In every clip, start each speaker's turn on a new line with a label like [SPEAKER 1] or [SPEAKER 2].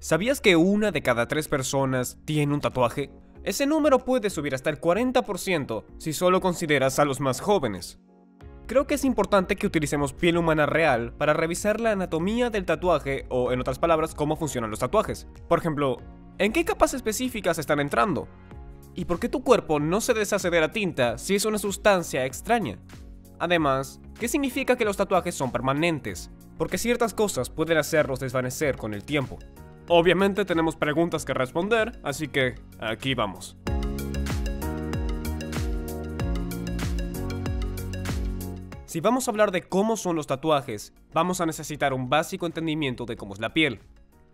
[SPEAKER 1] ¿Sabías que una de cada 3 personas tiene un tatuaje? Ese número puede subir hasta el 40% si solo consideras a los más jóvenes. Creo que es importante que utilicemos piel humana real para revisar la anatomía del tatuaje o, en otras palabras, cómo funcionan los tatuajes. Por ejemplo, ¿en qué capas específicas están entrando? ¿Y por qué tu cuerpo no se deshace de la tinta si es una sustancia extraña? Además, ¿qué significa que los tatuajes son permanentes? Porque ciertas cosas pueden hacerlos desvanecer con el tiempo. Obviamente tenemos preguntas que responder, así que aquí vamos. Si vamos a hablar de cómo son los tatuajes, vamos a necesitar un básico entendimiento de cómo es la piel.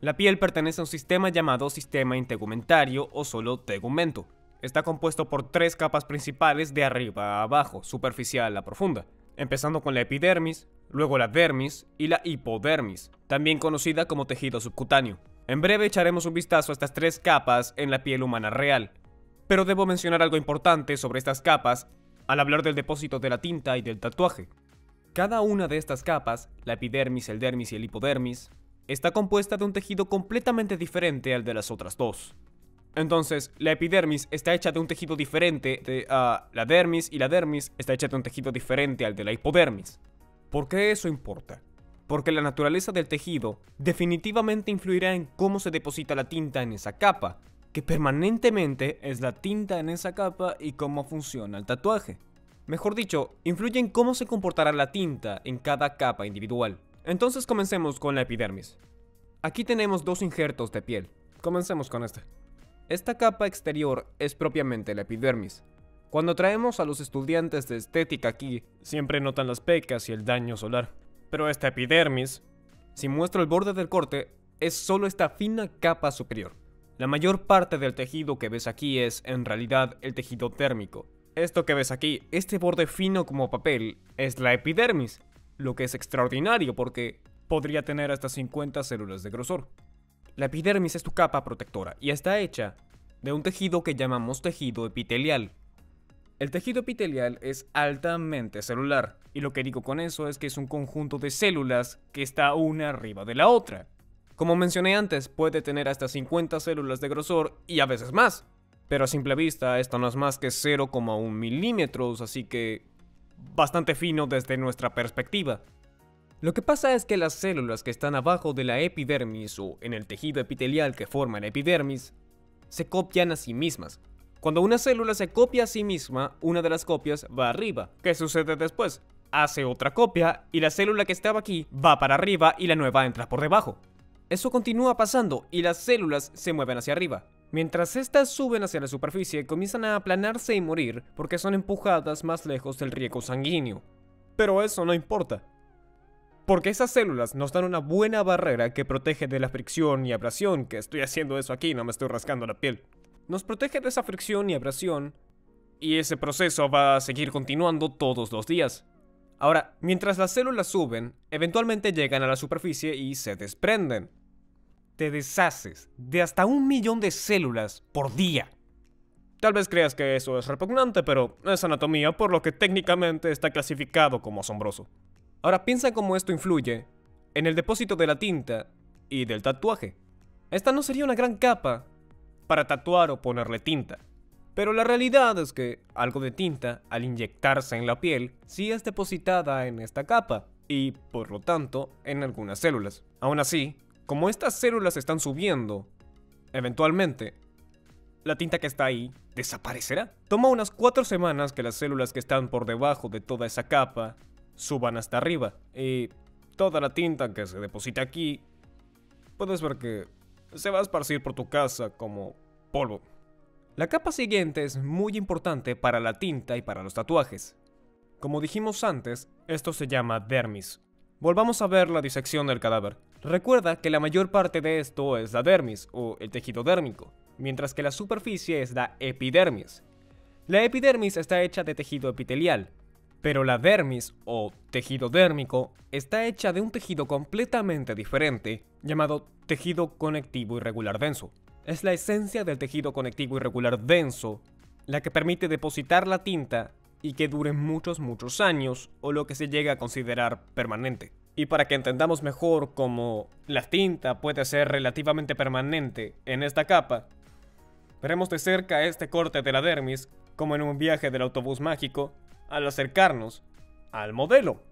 [SPEAKER 1] La piel pertenece a un sistema llamado sistema integumentario o solo tegumento. Está compuesto por 3 capas principales de arriba a abajo, superficial a profunda, empezando con la epidermis, luego la dermis y la hipodermis, también conocida como tejido subcutáneo. En breve echaremos un vistazo a estas 3 capas en la piel humana real, pero debo mencionar algo importante sobre estas capas al hablar del depósito de la tinta y del tatuaje. Cada una de estas capas, la epidermis, el dermis y el hipodermis, está compuesta de un tejido completamente diferente al de las otras 2. Entonces, la epidermis está hecha de un tejido diferente de la dermis y la dermis está hecha de un tejido diferente al de la hipodermis. ¿Por qué eso importa? Porque la naturaleza del tejido definitivamente influirá en cómo se deposita la tinta en esa capa, que permanentemente es la tinta en esa capa y cómo funciona el tatuaje. Mejor dicho, influye en cómo se comportará la tinta en cada capa individual. Entonces comencemos con la epidermis. Aquí tenemos 2 injertos de piel. Comencemos con este. Esta capa exterior es propiamente la epidermis. Cuando traemos a los estudiantes de estética aquí, siempre notan las pecas y el daño solar. Pero esta epidermis, si muestro el borde del corte, es solo esta fina capa superior. La mayor parte del tejido que ves aquí es, en realidad, el tejido térmico. Esto que ves aquí, este borde fino como papel, es la epidermis, lo que es extraordinario porque podría tener hasta 50 células de grosor. La epidermis es tu capa protectora y está hecha de un tejido que llamamos tejido epitelial. El tejido epitelial es altamente celular, y lo que digo con eso es que es un conjunto de células que está una arriba de la otra. Como mencioné antes, puede tener hasta 50 células de grosor y a veces más, pero a simple vista esto no es más que 0,1 milímetros, así que bastante fino desde nuestra perspectiva. Lo que pasa es que las células que están abajo de la epidermis o en el tejido epitelial que forma la epidermis se copian a sí mismas. Cuando una célula se copia a sí misma, una de las copias va arriba. ¿Qué sucede después? Hace otra copia y la célula que estaba aquí va para arriba y la nueva entra por debajo. Eso continúa pasando y las células se mueven hacia arriba. Mientras estas suben hacia la superficie, comienzan a aplanarse y morir porque son empujadas más lejos del riego sanguíneo. Pero eso no importa, porque esas células nos dan una buena barrera que protege de la fricción y abrasión, que estoy haciendo eso aquí, no me estoy rascando la piel. Nos protege de esa fricción y abrasión, y ese proceso va a seguir continuando todos los días. Ahora, mientras las células suben, eventualmente llegan a la superficie y se desprenden. Te deshaces de hasta 1 millón de células por día. Tal vez creas que eso es repugnante, pero es anatomía, por lo que técnicamente está clasificado como asombroso. Ahora piensa cómo esto influye en el depósito de la tinta y del tatuaje. Esta no sería una gran capa para tatuar o ponerle tinta, pero la realidad es que algo de tinta, al inyectarse en la piel, sí es depositada en esta capa y, por lo tanto, en algunas células. Aún así, como estas células están subiendo, eventualmente, la tinta que está ahí desaparecerá. Toma unas 4 semanas que las células que están por debajo de toda esa capa suban hasta arriba y toda la tinta que se deposita aquí, puedes ver que se va a esparcir por tu casa como polvo. La capa siguiente es muy importante para la tinta y para los tatuajes. Como dijimos antes, esto se llama dermis. Volvamos a ver la disección del cadáver. Recuerda que la mayor parte de esto es la dermis o el tejido dérmico, mientras que la superficie es la epidermis. La epidermis está hecha de tejido epitelial, pero la dermis o tejido dérmico está hecha de un tejido completamente diferente llamado tejido conectivo irregular denso. Es la esencia del tejido conectivo irregular denso la que permite depositar la tinta y que dure muchos años o lo que se llega a considerar permanente. Y para que entendamos mejor cómo la tinta puede ser relativamente permanente en esta capa, veremos de cerca este corte de la dermis como en un viaje del autobús mágico al acercarnos al modelo.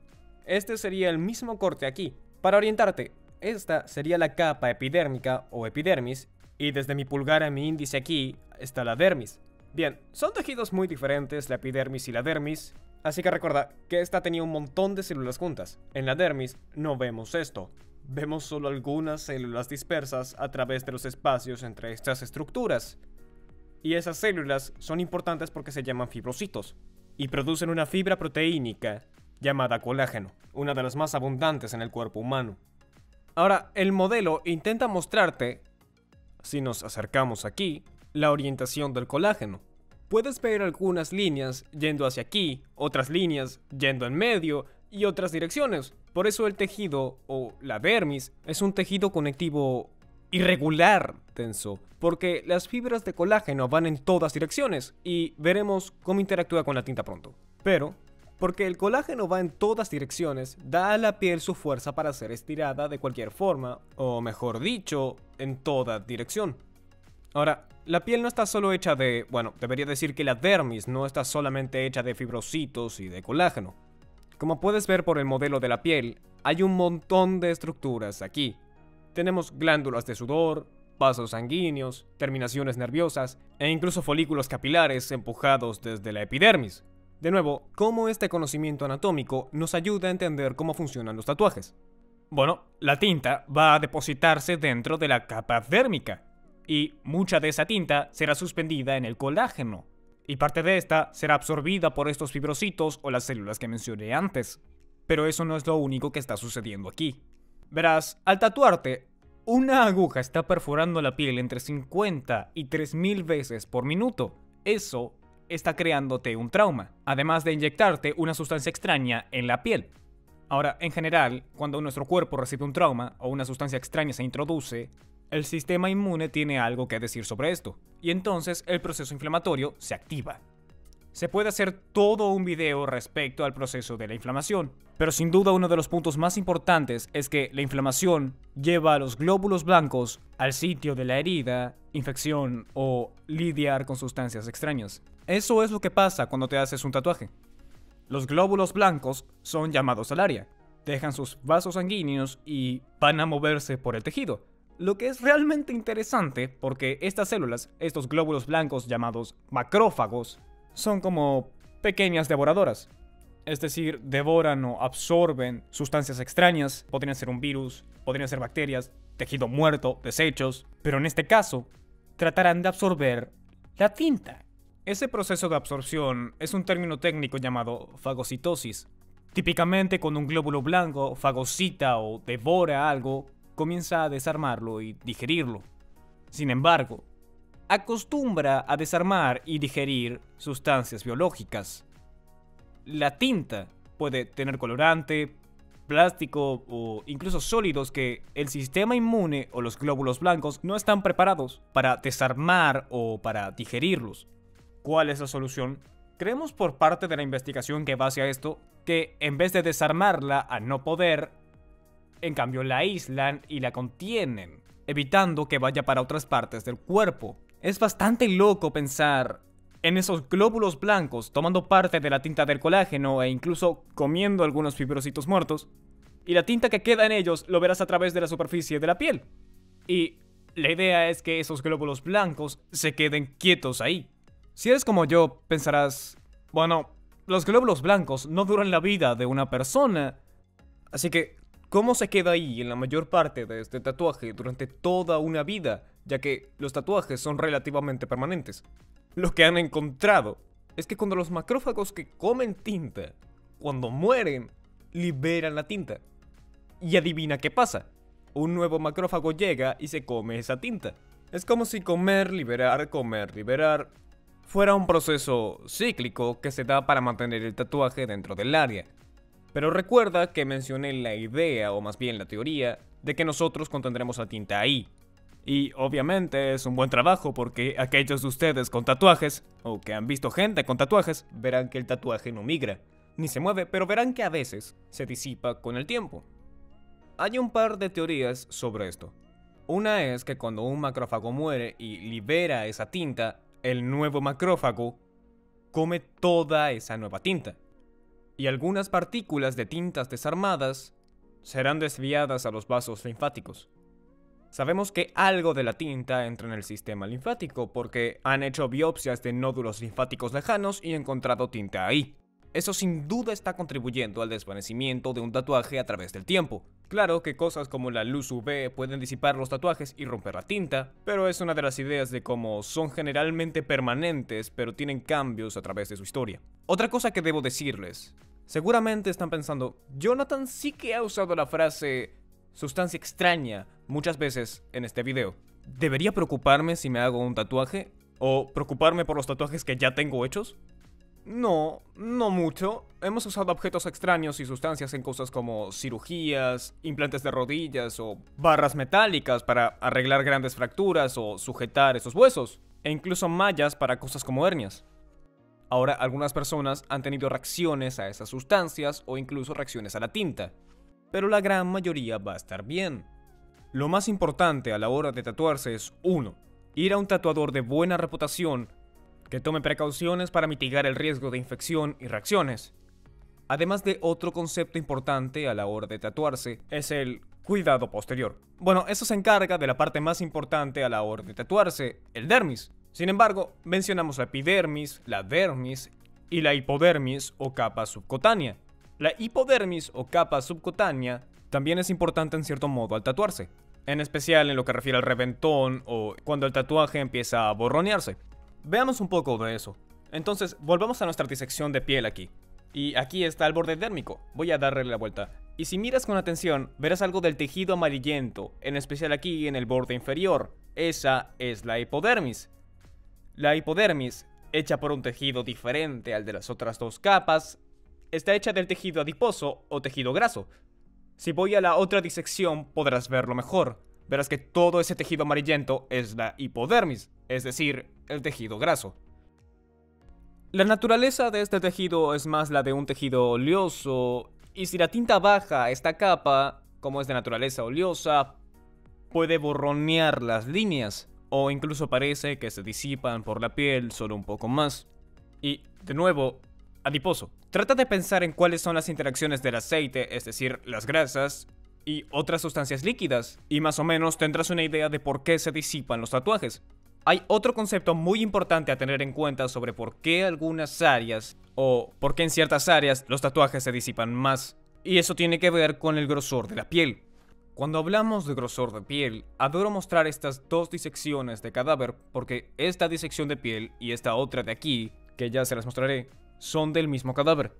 [SPEAKER 1] Este sería el mismo corte aquí. Para orientarte, esta sería la capa epidérmica o epidermis y desde mi pulgar a mi índice aquí está la dermis. Bien, son tejidos muy diferentes la epidermis y la dermis, así que recuerda que esta tenía un montón de células juntas. En la dermis no vemos esto, vemos solo algunas células dispersas a través de los espacios entre estas estructuras. Y esas células son importantes porque se llaman fibrocitos y producen una fibra proteínica llamada colágeno, una de las más abundantes en el cuerpo humano. Ahora, el modelo intenta mostrarte, si nos acercamos aquí, la orientación del colágeno. Puedes ver algunas líneas yendo hacia aquí, otras líneas yendo en medio y otras direcciones. Por eso el tejido, o la dermis, es un tejido conectivo irregular denso, porque las fibras de colágeno van en todas direcciones y veremos cómo interactúa con la tinta pronto. Pero, porque el colágeno va en todas direcciones, da a la piel su fuerza para ser estirada de cualquier forma, o mejor dicho, en toda dirección. Ahora, la piel no está solo hecha de... Bueno, debería decir que la dermis no está solamente hecha de fibrocitos y de colágeno. Como puedes ver por el modelo de la piel, hay un montón de estructuras aquí. Tenemos glándulas de sudor, vasos sanguíneos, terminaciones nerviosas e incluso folículos capilares empujados desde la epidermis. De nuevo, cómo este conocimiento anatómico nos ayuda a entender cómo funcionan los tatuajes. Bueno, la tinta va a depositarse dentro de la capa dérmica y mucha de esa tinta será suspendida en el colágeno y parte de esta será absorbida por estos fibrocitos o las células que mencioné antes. Pero eso no es lo único que está sucediendo aquí. Verás, al tatuarte, una aguja está perforando la piel entre 50 y 3000 veces por minuto. Eso está creándote un trauma, además de inyectarte una sustancia extraña en la piel. Ahora, en general, cuando nuestro cuerpo recibe un trauma o una sustancia extraña se introduce, el sistema inmune tiene algo que decir sobre esto, y entonces el proceso inflamatorio se activa. Se puede hacer todo un video respecto al proceso de la inflamación, pero sin duda uno de los puntos más importantes es que la inflamación lleva a los glóbulos blancos al sitio de la herida, infección o lidiar con sustancias extrañas. Eso es lo que pasa cuando te haces un tatuaje. Los glóbulos blancos son llamados al área, dejan sus vasos sanguíneos y van a moverse por el tejido. Lo que es realmente interesante porque estas células, estos glóbulos blancos llamados macrófagos, son como pequeñas devoradoras. Es decir, devoran o absorben sustancias extrañas, podrían ser un virus, podrían ser bacterias, tejido muerto, desechos, pero en este caso, tratarán de absorber la tinta. Ese proceso de absorción es un término técnico llamado fagocitosis. Típicamente cuando un glóbulo blanco fagocita o devora algo, comienza a desarmarlo y digerirlo. Sin embargo, acostumbra a desarmar y digerir sustancias biológicas. La tinta puede tener colorante, plástico o incluso sólidos que el sistema inmune o los glóbulos blancos no están preparados para desarmar o para digerirlos. ¿Cuál es la solución? Creemos por parte de la investigación que va hacia esto que en vez de desarmarla a no poder, en cambio la aíslan y la contienen, evitando que vaya para otras partes del cuerpo. Es bastante loco pensar en esos glóbulos blancos tomando parte de la tinta del colágeno e incluso comiendo algunos fibrocitos muertos, y la tinta que queda en ellos lo verás a través de la superficie de la piel. Y la idea es que esos glóbulos blancos se queden quietos ahí. Si eres como yo, pensarás, bueno, los glóbulos blancos no duran la vida de una persona, así que ¿cómo se queda ahí en la mayor parte de este tatuaje durante toda una vida? Ya que los tatuajes son relativamente permanentes. Lo que han encontrado es que cuando los macrófagos que comen tinta, cuando mueren, liberan la tinta. Y adivina qué pasa. Un nuevo macrófago llega y se come esa tinta. Es como si comer, liberar, fuera un proceso cíclico que se da para mantener el tatuaje dentro del área. Pero recuerda que mencioné la idea, o más bien la teoría, de que nosotros contendremos la tinta ahí. Y obviamente es un buen trabajo porque aquellos de ustedes con tatuajes, o que han visto gente con tatuajes, verán que el tatuaje no migra, ni se mueve, pero verán que a veces se disipa con el tiempo. hay un par de teorías sobre esto. Una es que cuando un macrófago muere y libera esa tinta, el nuevo macrófago come toda esa nueva tinta. Y algunas partículas de tintas desarmadas serán desviadas a los vasos linfáticos. Sabemos que algo de la tinta entra en el sistema linfático porque han hecho biopsias de nódulos linfáticos lejanos y encontrado tinta ahí. Eso sin duda está contribuyendo al desvanecimiento de un tatuaje a través del tiempo. Claro que cosas como la luz UV pueden disipar los tatuajes y romper la tinta, pero es una de las ideas de cómo son generalmente permanentes, pero tienen cambios a través de su historia. Otra cosa que debo decirles, seguramente están pensando, Jonathan sí que ha usado la frase sustancia extraña muchas veces en este video. ¿Debería preocuparme si me hago un tatuaje? ¿O preocuparme por los tatuajes que ya tengo hechos? No mucho. Hemos usado objetos extraños y sustancias en cosas como cirugías, implantes de rodillas o barras metálicas para arreglar grandes fracturas o sujetar esos huesos, e incluso mallas para cosas como hernias. Ahora, algunas personas han tenido reacciones a esas sustancias o incluso reacciones a la tinta, pero la gran mayoría va a estar bien. Lo más importante a la hora de tatuarse es 1. Ir a un tatuador de buena reputación que tome precauciones para mitigar el riesgo de infección y reacciones. Además de otro concepto importante a la hora de tatuarse es el cuidado posterior. Bueno, eso se encarga de la parte más importante a la hora de tatuarse, el dermis. Sin embargo, mencionamos la epidermis, la dermis y la hipodermis o capa subcutánea. La hipodermis o capa subcutánea también es importante en cierto modo al tatuarse, en especial en lo que refiere al reventón o cuando el tatuaje empieza a borronearse. Veamos un poco de eso. Entonces, volvamos a nuestra disección de piel aquí. Y aquí está el borde dérmico. Voy a darle la vuelta. Y si miras con atención, verás algo del tejido amarillento, en especial aquí en el borde inferior. Esa es la hipodermis. La hipodermis, hecha por un tejido diferente al de las otras dos capas, está hecha del tejido adiposo o tejido graso. Si voy a la otra disección podrás verlo mejor. Verás que todo ese tejido amarillento es la hipodermis, es decir, el tejido graso. La naturaleza de este tejido es más la de un tejido oleoso, y si la tinta baja esta capa, como es de naturaleza oleosa, puede borronear las líneas, o incluso parece que se disipan por la piel solo un poco más. Y, de nuevo, adiposo. Trata de pensar en cuáles son las interacciones del aceite, es decir, las grasas, y otras sustancias líquidas, y más o menos tendrás una idea de por qué se disipan los tatuajes. Hay otro concepto muy importante a tener en cuenta sobre por qué algunas áreas, o por qué en ciertas áreas los tatuajes se disipan más, y eso tiene que ver con el grosor de la piel. Cuando hablamos de grosor de piel, adoro mostrar estas dos disecciones de cadáver porque esta disección de piel y esta otra de aquí, que ya se las mostraré, son del mismo cadáver.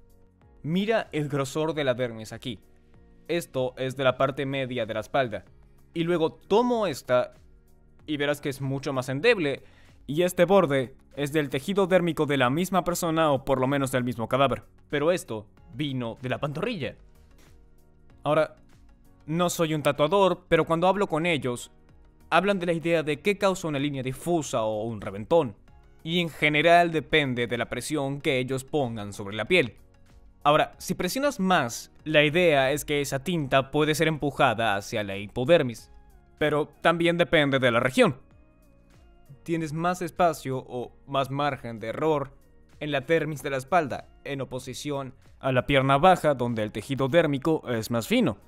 [SPEAKER 1] Mira el grosor de la dermis aquí. Esto es de la parte media de la espalda. Y luego tomo esta y verás que es mucho más endeble. Y este borde es del tejido dérmico de la misma persona o por lo menos del mismo cadáver. Pero esto vino de la pantorrilla. Ahora, no soy un tatuador, pero cuando hablo con ellos, hablan de la idea de qué causa una línea difusa o un reventón. Y en general depende de la presión que ellos pongan sobre la piel. Ahora, si presionas más, la idea es que esa tinta puede ser empujada hacia la hipodermis, pero también depende de la región. Tienes más espacio o más margen de error en la dermis de la espalda, en oposición a la pierna baja donde el tejido dérmico es más fino.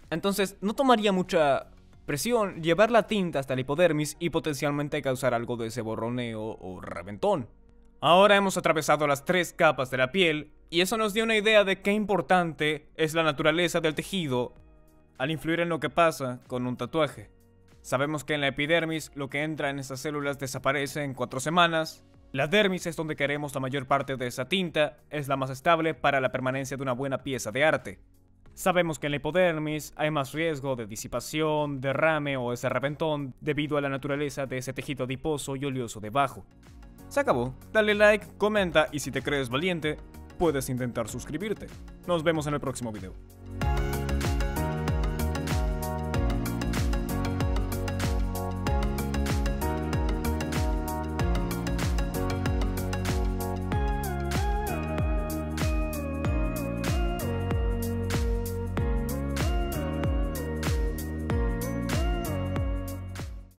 [SPEAKER 1] Entonces, no tomaría mucha presión llevar la tinta hasta la hipodermis y potencialmente causar algo de ese borroneo o reventón. Ahora hemos atravesado las 3 capas de la piel y eso nos dio una idea de qué importante es la naturaleza del tejido al influir en lo que pasa con un tatuaje. Sabemos que en la epidermis lo que entra en esas células desaparece en 4 semanas. La dermis es donde queremos la mayor parte de esa tinta, es la más estable para la permanencia de una buena pieza de arte. Sabemos que en la hipodermis hay más riesgo de disipación, derrame o ese reventón debido a la naturaleza de ese tejido adiposo y oleoso debajo. Se acabó, dale like, comenta y si te crees valiente, puedes intentar suscribirte. Nos vemos en el próximo video.